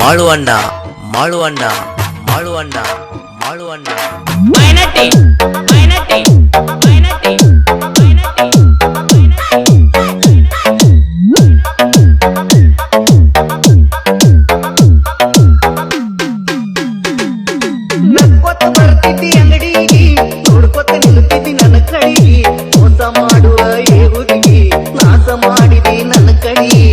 ಮಾಳುವಣ್ಣ ಮಾಳುವಣ್ಣ ಮಾಳುವಣ್ಣ ಮಾಳುವಣ್ಣ ಮೈನಟ್ಟಿ ಮೈನಟ್ಟಿ ಮೈನಟ್ಟಿ ನಕ್ಕೊತ್ತ ಬರ್ತಿದ್ದಿ ಅಂಗಡಿಗೆ ನೋಡ್ಕೊತ್ತ ನಿಲ್ತಿದ್ದಿ ನನ್ನ ಕಡೆಗೆ ಮೋಸ ಮಾಡುವ ಏ ಹುಡುಗಿ ನಾಶ ಮಾಡಿದಿ ನನ್ನ ಕಡೆಗೆ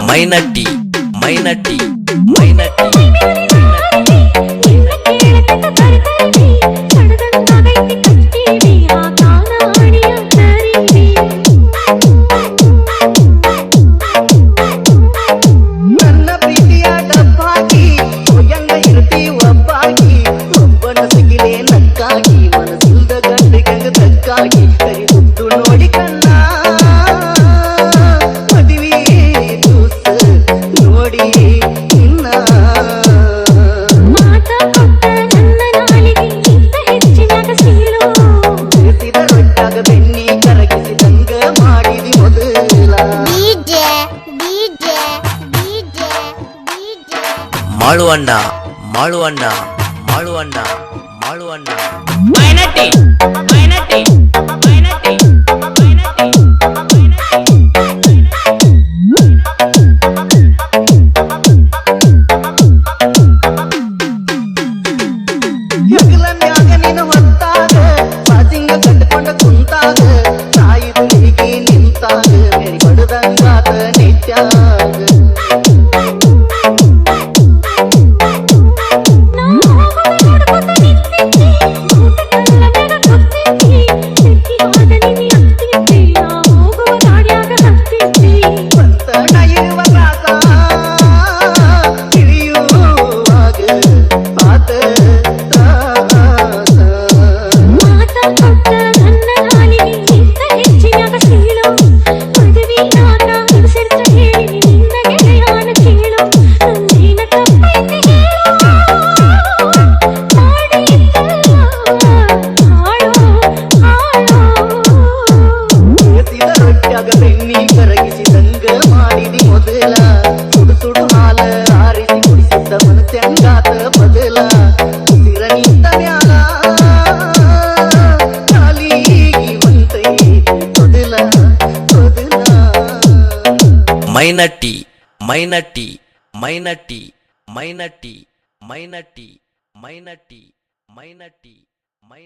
ಮೈನಟ್ಟಿ ಮೈನಟ್ಟಿ ಮೈನಟ್ಟಿ ನನ್ನ ಪ್ರೀತಿಯ ಡಬ್ಬಾಗಿ ಹೋಯಂಗ ಇರ್ತಿ ಒಬ್ಬಾಗಿ ಒಬ್ಬನ ಸಿಗಿಲೆ ನಕ್ಕಾಗಿ ಮನಸ್ಸಿಲ್ದ ಗಂಡಿಗಂಗ ತಕ್ಕಾಗಿ ಕರಿ ಹುಟ್ಟು ನೋಡಿ ಕಣ್ಣ ಮಾಳುವಣ್ಣ ಮಾಳುವಣ್ಣ ಮಾಳುವಣ್ಣ ಮಾಳುವಣ್ಣ ಮೈನಟ್ಟಿ ಮೈನಟ್ಟಿ ಮೈನಟ್ಟಿ ಹೆಗಲನ್ಯಾಗ ನೀನು ಹೊತ್ತಾಗ ಬಾಜಿಂಗ ಕಟ್ಕೊಂಡ ಕುಂತಾಗ ತಾಯಿದು ಹೀಗೆ ನಿಂತಾಗ ಮೇರಿ ಬಡದಂಗಾತ ನಿತ್ಯಾಗ ಮೈನಟ್ಟಿ ಮೈನಟ್ಟಿ ಮೈನಟ್ಟಿ ಮೈನಟ್ಟಿ ಮೈನಟ್ಟಿ ಮೈನಟ್ಟಿ ಮೈನಟ್ಟಿ ಮೈನ